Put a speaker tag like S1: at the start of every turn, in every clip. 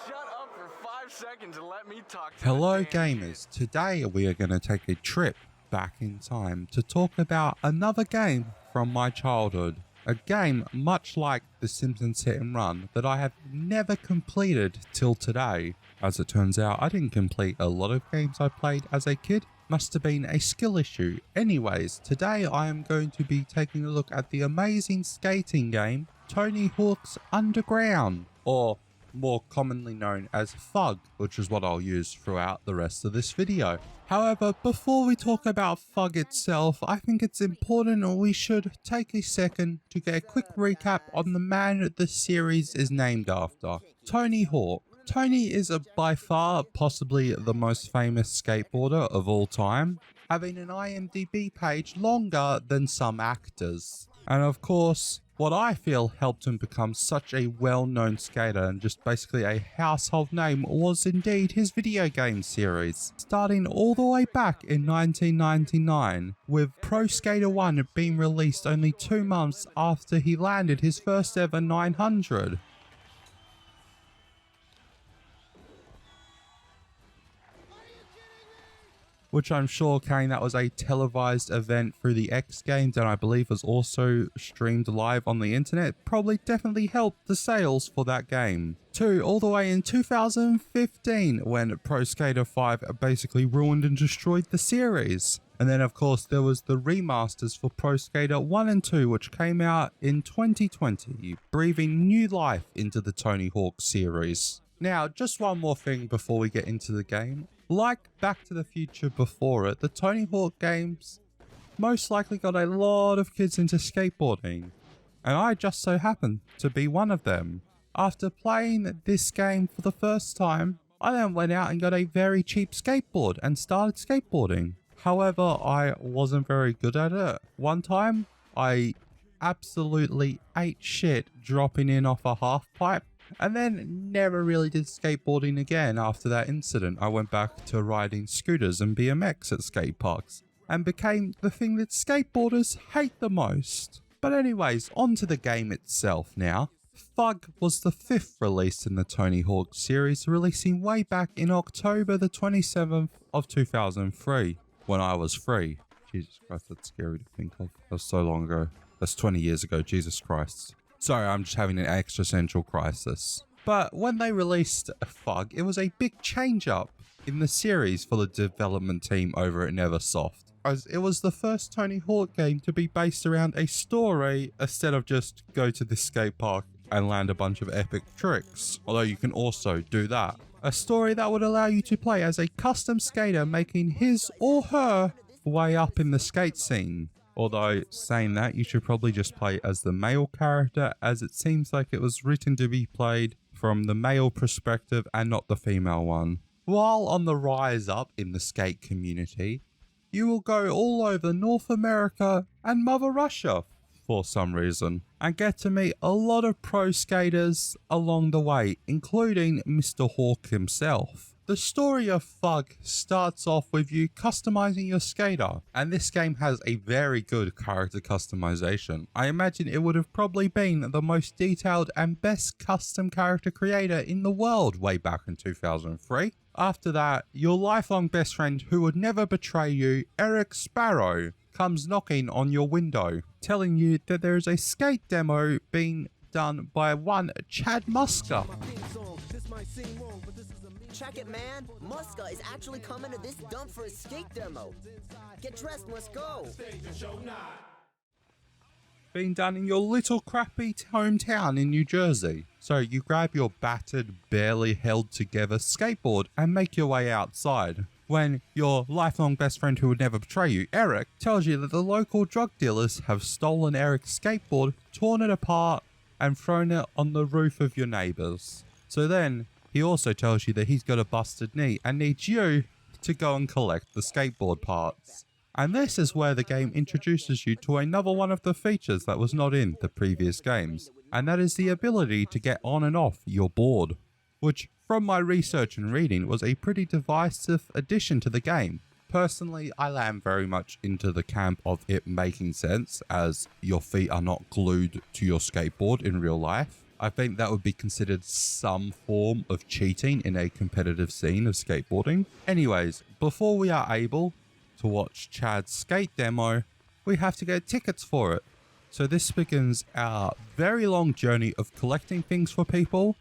S1: shut up for 5 seconds and let me talk to
S2: Hello
S1: the damn
S2: gamers, today we are going to take a trip back in time to talk about another game from my childhood. A game much like The Simpsons Hit and Run that I have never completed till today. As it turns out, I didn't complete a lot of games I played as a kid. Must have been a skill issue. Anyways, today I am going to be taking a look at the amazing skating game Tony Hawk's Underground, or more commonly known as FUG, which is what I'll use throughout the rest of this video. However, before we talk about FUG itself, I think it's important we should take a second to get a quick recap on the man the series is named after, Tony Hawk. Tony is by far possibly the most famous skateboarder of all time, having an IMDb page longer than some actors. And of course, what I feel helped him become such a well-known skater and just basically a household name was indeed his video game series, starting all the way back in 1999, with Pro Skater 1 being released only 2 months after he landed his first ever 900. Which I'm sure, Kane, that was a televised event through the X Games and I believe was also streamed live on the internet. Probably definitely helped the sales for that game. 2, all the way in 2015 when Pro Skater 5 basically ruined and destroyed the series. And then of course there was the remasters for Pro Skater 1 and 2 which came out in 2020, breathing new life into the Tony Hawk series. Now, just one more thing before we get into the game. Like Back to the Future before it, the Tony Hawk games most likely got a lot of kids into skateboarding, and I just so happened to be one of them. After playing this game for the first time, I then went out and got a very cheap skateboard and started skateboarding. However, I wasn't very good at it. One time, I absolutely ate shit dropping in off a half pipe, and then never really did skateboarding again after that incident. I went back to riding scooters and BMX at skate parks and became the thing that skateboarders hate the most. But anyways, on to the game itself now. FUG was the 5th release in the Tony Hawk series, releasing way back in October the 27th of 2003, when I was 3. Jesus Christ, that's scary to think of. That was so long ago. That's 20 years ago, Jesus Christ. Sorry, I'm just having an existential crisis. But when they released FUG, it was a big change up in the series for the development team over at Neversoft, as it was the first Tony Hawk game to be based around a story instead of just go to the skate park and land a bunch of epic tricks, although you can also do that. A story that would allow you to play as a custom skater making his or her way up in the skate scene. Although, saying that, you should probably just play as the male character, as it seems like it was written to be played from the male perspective and not the female one. While on the rise up in the skate community, you will go all over North America and Mother Russia for some reason, and get to meet a lot of pro skaters along the way, including Mr. Hawk himself. The story of FUG starts off with you customizing your skater, and this game has a very good character customization. I imagine it would have probably been the most detailed and best custom character creator in the world way back in 2003. After that, your lifelong best friend who would never betray you, Eric Sparrow, comes knocking on your window, telling you that there is a skate demo being done by one Chad Muska.
S3: Check it, man. Muska is actually coming to this dump for a skate demo. Get dressed, let's go.
S2: Being done in your little crappy hometown in New Jersey. So you grab your battered, barely held together skateboard and make your way outside, when your lifelong best friend who would never betray you, Eric, tells you that the local drug dealers have stolen Eric's skateboard, torn it apart, and thrown it on the roof of your neighbours. So then, he also tells you that he's got a busted knee and needs you to go and collect the skateboard parts. And this is where the game introduces you to another one of the features that was not in the previous games, and that is the ability to get on and off your board, which from my research and reading was a pretty divisive addition to the game. Personally, I am very much into the camp of it making sense, as your feet are not glued to your skateboard in real life. I think that would be considered some form of cheating in a competitive scene of skateboarding. Anyways, before we are able to watch Chad's skate demo, we have to get tickets for it. So this begins our very long journey of collecting things for people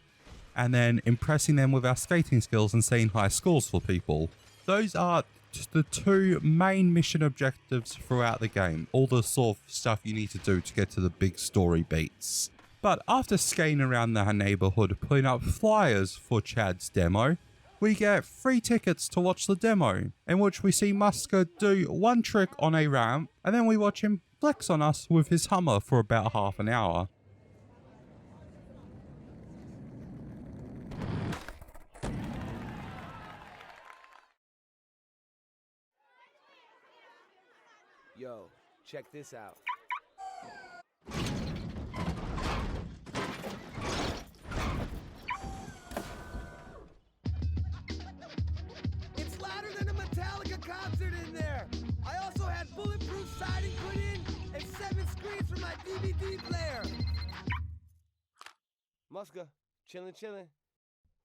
S2: and then impressing them with our skating skills and seeing high scores for people. Those are the two main mission objectives throughout the game, all the sort of stuff you need to do to get to the big story beats. But after skating around the neighborhood putting up flyers for Chad's demo, we get free tickets to watch the demo, in which we see Muska do one trick on a ramp, and then we watch him flex on us with his Hummer for about half an hour.
S4: Yo, check this out. It's louder than a Metallica concert in there. I also had bulletproof siding put in and 7 screens for my DVD player. Muska, chillin'.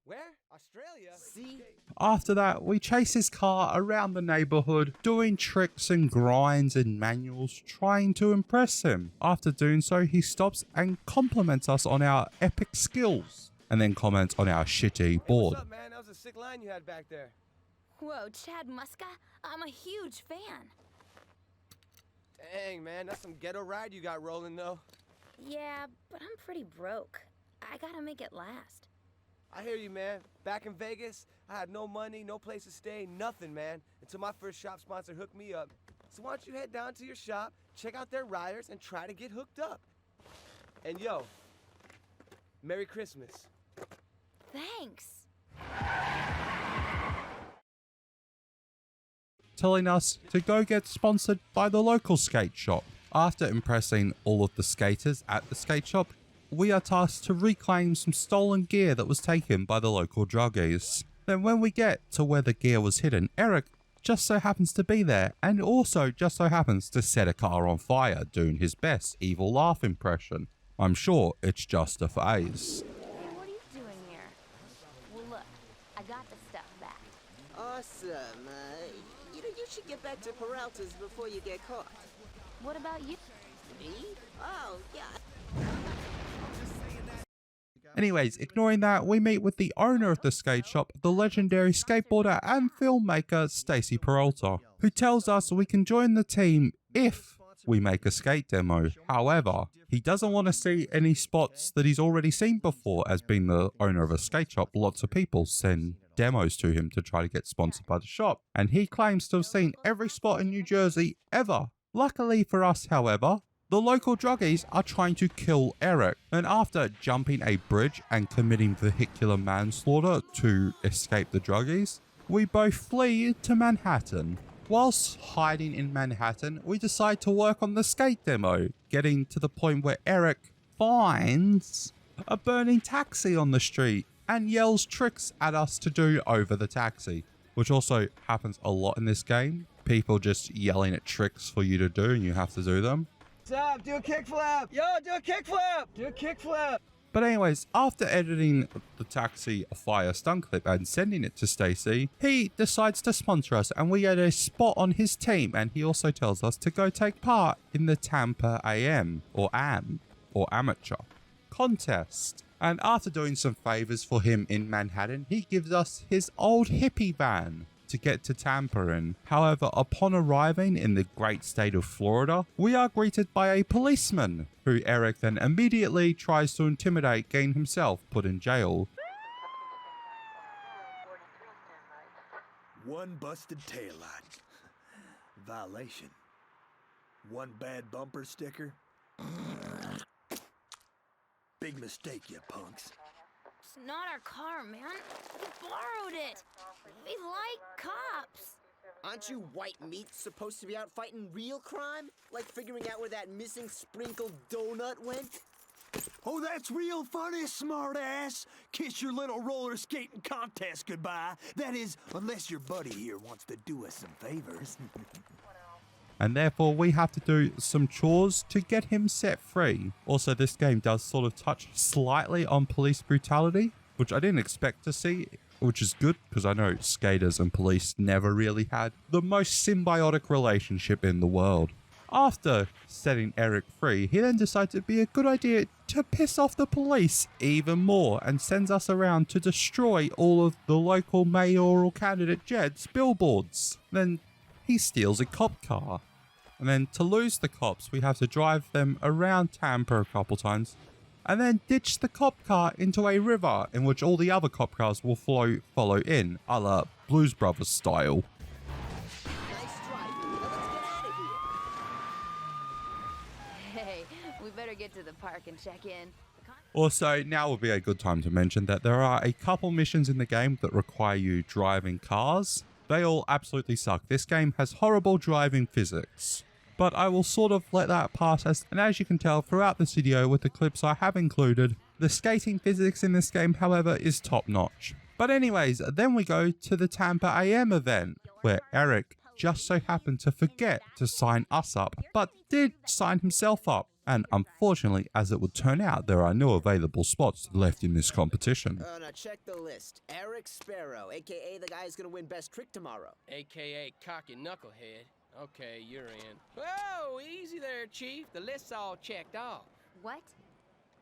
S4: Where? Australia? See?
S2: After that, we chase his car around the neighborhood, doing tricks and grinds and manuals, trying to impress him. After doing so, he stops and compliments us on our epic skills, and then comments on our shitty board.
S4: What's up, man? That was a sick line you had back there.
S5: Whoa, Chad Muska, I'm a huge fan.
S4: Dang, man, that's some ghetto ride you got rolling, though.
S5: Yeah, but I'm pretty broke. I gotta make it last.
S4: I hear you, man. Back in Vegas, I had no money, no place to stay, nothing, man, until my first shop sponsor hooked me up. So why don't you head down to your shop, check out their riders, and try to get hooked up. And yo, Merry Christmas.
S5: Thanks.
S2: Telling us to go get sponsored by the local skate shop. After impressing all of the skaters at the skate shop, we are tasked to reclaim some stolen gear that was taken by the local druggies. Then when we get to where the gear was hidden, Eric just so happens to be there and also just so happens to set a car on fire, doing his best evil laugh impression. I'm sure it's just a phase.
S5: Hey, what are you doing here? Well, look, I got the stuff back.
S3: Awesome. You should get back to Peralta's before you get caught.
S5: What about you?
S3: Me? Oh, yeah.
S2: Anyways, ignoring that, we meet with the owner of the skate shop, the legendary skateboarder and filmmaker Stacy Peralta, who tells us we can join the team if we make a skate demo. However, he doesn't want to see any spots that he's already seen before. As being the owner of a skate shop, lots of people send demos to him to try to get sponsored by the shop, and he claims to have seen every spot in New Jersey ever. Luckily for us, however, the local druggies are trying to kill Eric, and after jumping a bridge and committing vehicular manslaughter to escape the druggies, we both flee to Manhattan. Whilst hiding in Manhattan, we decide to work on the skate demo, getting to the point where Eric finds a burning taxi on the street and yells tricks at us to do over the taxi, which also happens a lot in this game. People just yelling at tricks for you to do and you have to do them.
S4: Stop, do a kickflip. Yo, do a kickflip. Do a kickflip.
S2: But anyways, after editing the taxi a fire stunt clip and sending it to Stacy, he decides to sponsor us and we get a spot on his team, and he also tells us to go take part in the Tampa Am or amateur contest. And after doing some favors for him in Manhattan, he gives us his old hippie van to get to Tampa in. However, upon arriving in the great state of Florida, we are greeted by a policeman, who Eric then immediately tries to intimidate, getting himself put in jail.
S6: One busted taillight. Violation. One bad bumper sticker. Big mistake, you punks.
S5: It's not our car, man. We borrowed it. We like cops.
S3: Aren't you white meat supposed to be out fighting real crime? Like figuring out where that missing sprinkled donut went?
S6: Oh, that's real funny, smartass. Kiss your little roller skating contest goodbye. That is, unless your buddy here wants to do us some favors.
S2: and therefore we have to do some chores to get him set free. Also, this game does sort of touch slightly on police brutality, which I didn't expect to see, which is good because I know skaters and police never really had the most symbiotic relationship in the world. After setting Eric free, he then decides it'd be a good idea to piss off the police even more and sends us around to destroy all of the local mayoral candidate Jed's billboards. Then he steals a cop car. And then to lose the cops, we have to drive them around Tampa a couple times and then ditch the cop car into a river in which all the other cop cars will follow in, a la Blues Brothers style.
S3: Nice drive. Now let's get out of here.
S5: Hey, we better get to the park and check in.
S2: Also, now would be a good time to mention that there are a couple missions in the game that require you driving cars. They all absolutely suck. This game has horrible driving physics. But I will sort of let that pass, and as you can tell throughout this video with the clips I have included, the skating physics in this game, however, is top notch. But anyways, then we go to the Tampa Am event, where Eric just so happened to forget to sign us up, but did sign himself up. And unfortunately, as it would turn out, there are no available spots left in this competition.
S3: Now check the list. Eric Sparrow, a.k.a. the guy who's gonna win Best Trick tomorrow.
S7: AKA cocky knucklehead. Okay, you're in. Whoa, easy there, Chief. The list's all checked off.
S5: What?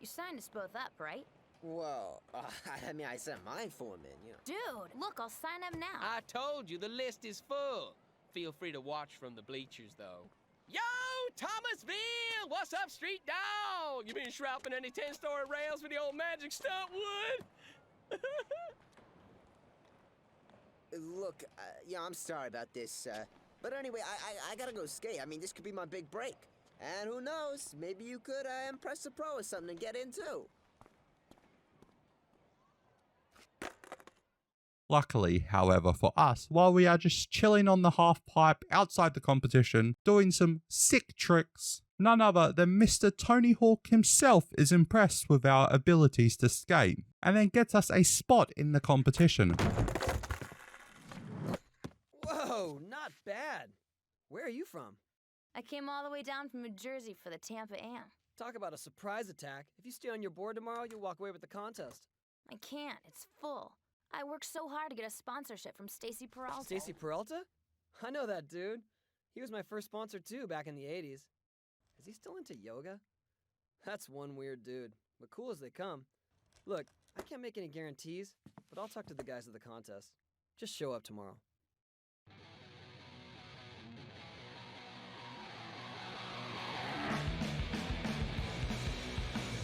S5: You signed us both up, right?
S3: Well, I mean, I sent mine for him in, you know.
S5: Dude, look, I'll sign up now.
S7: I told you the list is full. Feel free to watch from the bleachers, though. Yo, Thomasville! What's up, street dog? You been shrouding any 10-story rails with the old magic stunt wood?
S3: Look, yeah, I'm sorry about this, but anyway, I gotta go skate. I mean, this could be my big break. And who knows, maybe you could impress a pro or something and get in too.
S2: Luckily, however, for us, while we are just chilling on the half pipe outside the competition, doing some sick tricks, none other than Mr. Tony Hawk himself is impressed with our abilities to skate, and then gets us a spot in the competition.
S8: Whoa, not bad. Where are you from?
S5: I came all the way down from New Jersey for the Tampa Am.
S8: Talk about a surprise attack. If you stay on your board tomorrow, you'll walk away with the contest.
S5: I can't, it's full. I worked so hard to get a sponsorship from Stacy Peralta.
S8: Stacy Peralta? I know that dude. He was my first sponsor too back in the 80s. Is he still into yoga? That's one weird dude, but cool as they come. Look, I can't make any guarantees, but I'll talk to the guys at the contest. Just show up tomorrow.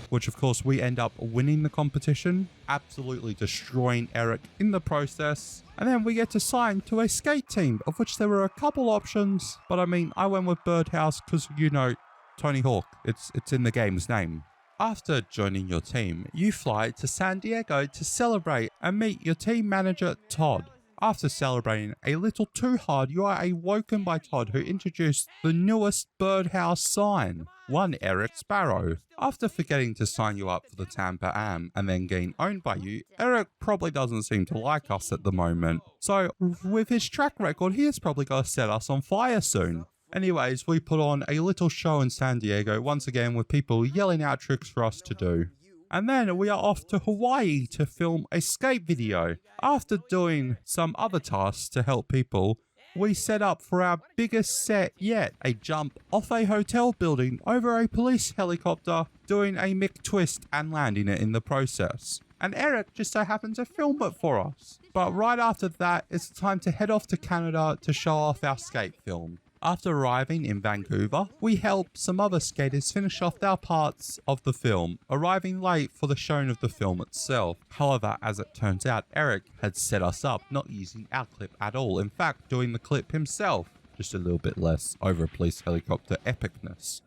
S2: Which of course we end up winning the competition, absolutely destroying Eric in the process. And then we get to sign to a skate team, of which there were a couple options. But I mean, I went with Birdhouse because, you know, Tony Hawk, it's in the game's name. After joining your team, you fly to San Diego to celebrate and meet your team manager, Todd. After celebrating a little too hard, you are awoken by Todd, who introduced the newest Birdhouse sign, one Eric Sparrow. After forgetting to sign you up for the Tampa Am and then getting owned by you, Eric probably doesn't seem to like us at the moment. So with his track record, he is probably going to set us on fire soon. Anyways, we put on a little show in San Diego, once again with people yelling out tricks for us to do. And then we are off to Hawaii to film a skate video. After doing some other tasks to help people, we set up for our biggest set yet, a jump off a hotel building over a police helicopter, doing a McTwist and landing it in the process. And Eric just so happened to film it for us. But right after that, it's time to head off to Canada to show off our skate film. After arriving in Vancouver, we helped some other skaters finish off their parts of the film, arriving late for the showing of the film itself. However, as it turns out, Eric had set us up, not using our clip at all. In fact, doing the clip himself, just a little bit less over a police helicopter epicness.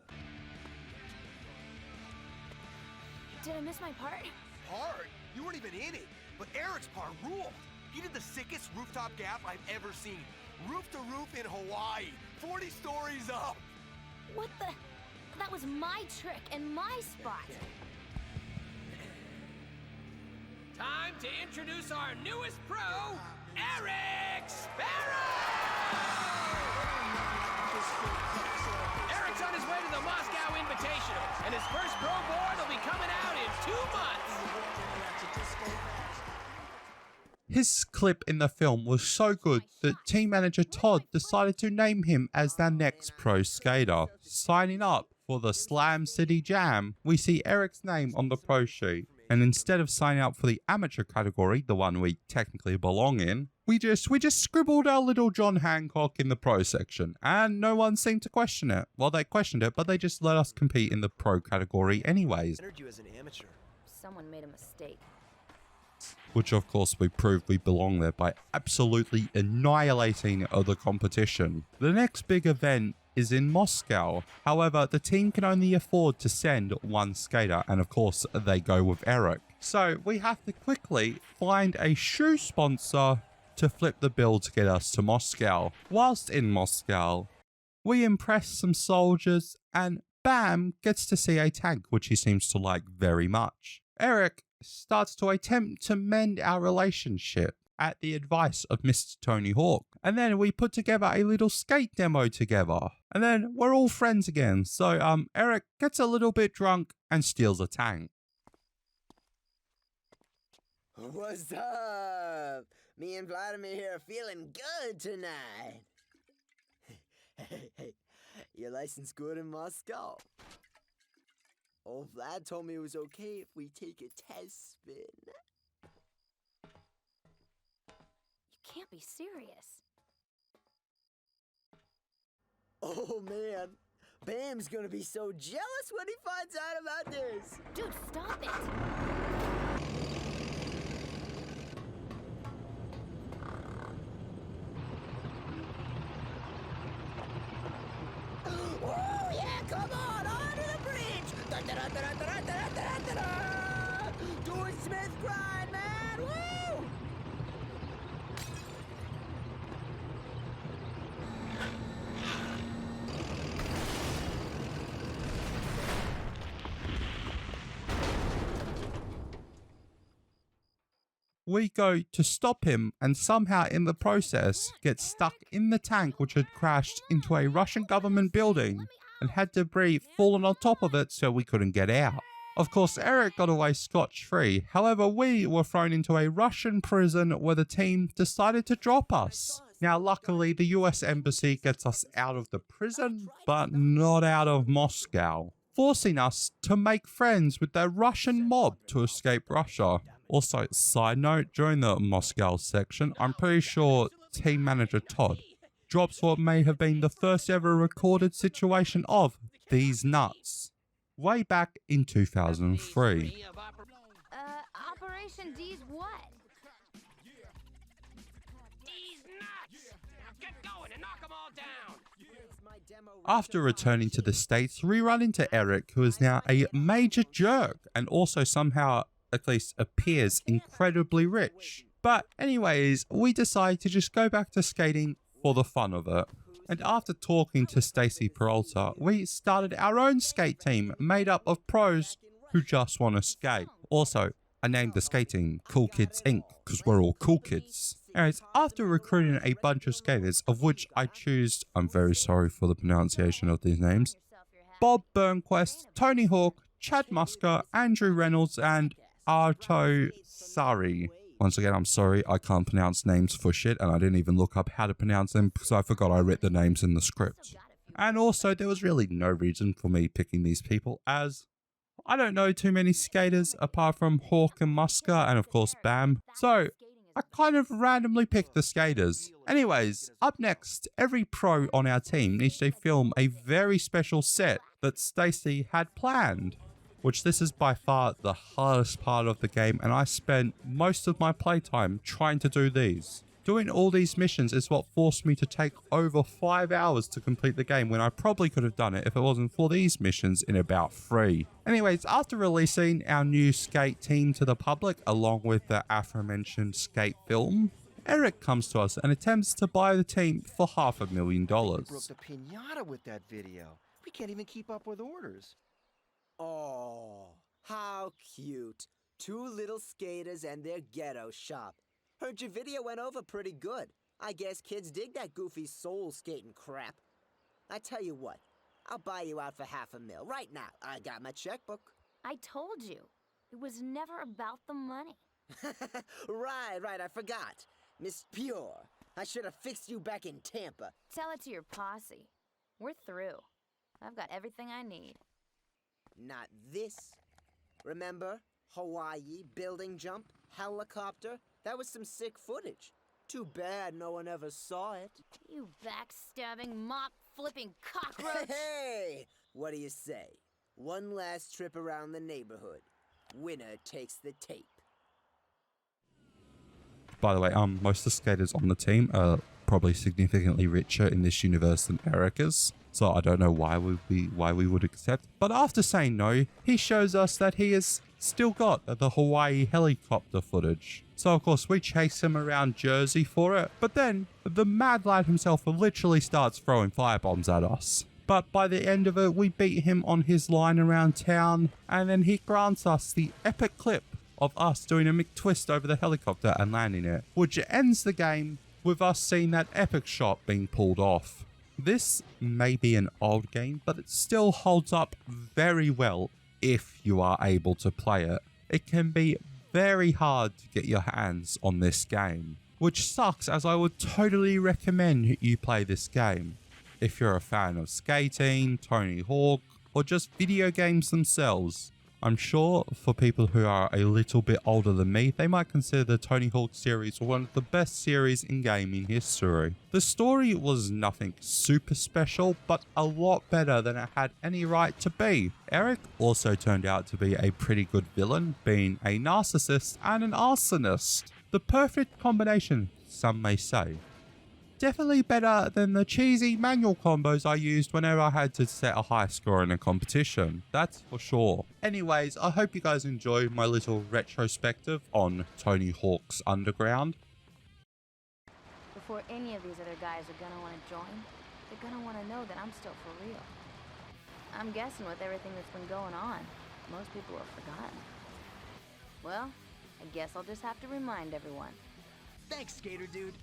S5: Did I miss my part?
S6: Hard? You weren't even in it. But Eric's part ruled. He did the sickest rooftop gap I've ever seen. Roof to roof in Hawaii. 40 stories up.
S5: What the? That was my trick and my spot.
S7: Time to introduce our newest pro, Eric Sparrow! Eric's on his way to the Moscow Invitational, and his first pro board will be coming out in 2 months.
S2: His clip in the film was so good that team manager Todd decided to name him as their next pro skater. Signing up for the Slam City Jam, we see Eric's name on the pro sheet. And instead of signing up for the amateur category, the one we technically belong in, we just scribbled our little John Hancock in the pro section, and no one seemed to question it. Well, they questioned it, but they just let us compete in the pro category anyways.
S6: Entered you as an amateur.
S5: Someone made a mistake.
S2: Which of course we proved we belong there by absolutely annihilating the competition. The next big event is in Moscow. However, the team can only afford to send one skater, and of course they go with Eric. So we have to quickly find a shoe sponsor to flip the bill to get us to Moscow. Whilst in Moscow, we impress some soldiers and Bam gets to see a tank which he seems to like very much. Eric starts to attempt to mend our relationship at the advice of Mr. Tony Hawk. And then we put together a little skate demo together. And then we're all friends again. So Eric gets a little bit drunk and steals a tank.
S3: What's up? Me and Vladimir here are feeling good tonight. Hey, your license good in Moscow? Old Vlad told me it was okay if we take a test spin.
S5: You can't be serious.
S3: Oh man, Bam's gonna be so jealous when he finds out about this.
S5: Dude, stop it.
S3: Oh yeah, come on, onto the bridge. Da-da-da-da-da-da-da-da-da-da. Do a Smith grind, man. Woo!
S2: We go to stop him and somehow in the process get stuck in the tank which had crashed into a Russian government building and had debris fallen on top of it so we couldn't get out. Of course, Eric got away scotch-free. However, we were thrown into a Russian prison where the team decided to drop us. Now, luckily, the US Embassy gets us out of the prison, but not out of Moscow, forcing us to make friends with the Russian mob to escape Russia. Also, side note, during the Moscow section, I'm pretty sure team manager Todd drops what may have been the first ever recorded situation of these nuts, way back in 2003.
S5: Operation D's what?
S7: These nuts! Now get going and knock them all down!
S2: After returning to the States, we run into Eric, who is now a major jerk and also somehow at least appears incredibly rich. But anyways, we decide to just go back to skating for the fun of it. And after talking to Stacy Peralta, we started our own skate team made up of pros who just want to skate. Also, I named the skate team Cool Kids Inc. because we're all cool kids. Anyways, after recruiting a bunch of skaters, of which I choose, I'm very sorry for the pronunciation of these names, Bob Burnquist, Tony Hawk, Chad Musker, Andrew Reynolds, and Arto Sari. Once again, I'm sorry, I can't pronounce names for shit, and I didn't even look up how to pronounce them because I forgot I wrote the names in the script. And also, there was really no reason for me picking these people, as I don't know too many skaters apart from Hawk and Musker, and of course Bam. So, I kind of randomly picked the skaters. Anyways, up next, every pro on our team needs to film a very special set that Stacy had planned. Which this is by far the hardest part of the game, and I spent most of my playtime trying to do these. Doing all these missions is what forced me to take over 5 hours to complete the game, when I probably could have done it if it wasn't for these missions in about 3. Anyways, after releasing our new skate team to the public along with the aforementioned skate film, Eric comes to us and attempts to buy the team for $500,000.
S9: Broke the pinata with that video. We can't even keep up with orders.
S3: Oh, how cute. 2 little skaters and their ghetto shop. Heard your video went over pretty good. I guess kids dig that goofy soul skating crap. I tell you what, I'll buy you out for $500,000 right now. I got my checkbook.
S5: I told you, it was never about the money.
S3: Right, I forgot. Miss Pure, I should have fixed you back in Tampa.
S5: Tell it to your posse. We're through. I've got everything I need.
S3: Not this. Remember? Hawaii, building jump, helicopter? That was some sick footage. Too bad no one ever saw it.
S5: You backstabbing, mop-flipping cockroach!
S3: Hey! What do you say? One last trip around the neighborhood. Winner takes the tape.
S2: By the way, most of the skaters on the team are probably significantly richer in this universe than Eric is. So I don't know why we would accept. But after saying no, he shows us that he has still got the Hawaii helicopter footage. So of course we chase him around Jersey for it. But then the mad lad himself literally starts throwing firebombs at us. But by the end of it, we beat him on his line around town, and then he grants us the epic clip of us doing a McTwist over the helicopter and landing it, which ends the game with us seeing that epic shot being pulled off. This may be an old game, but it still holds up very well if you are able to play it. It can be very hard to get your hands on this game, which sucks, as I would totally recommend you play this game if you're a fan of skating, Tony Hawk, or just video games themselves. I'm sure for people who are a little bit older than me, they might consider the Tony Hawk series one of the best series in gaming history. The story was nothing super special, but a lot better than it had any right to be. Eric also turned out to be a pretty good villain, being a narcissist and an arsonist. The perfect combination, some may say. Definitely better than the cheesy manual combos I used whenever I had to set a high score in a competition. That's for sure. Anyways, I hope you guys enjoyed my little retrospective on Tony Hawk's Underground.
S5: Before any of these other guys are gonna want to join, they're gonna want to know that I'm still for real. I'm guessing with everything that's been going on, most people have forgotten. Well, I guess I'll just have to remind everyone.
S6: Thanks, Skater Dude.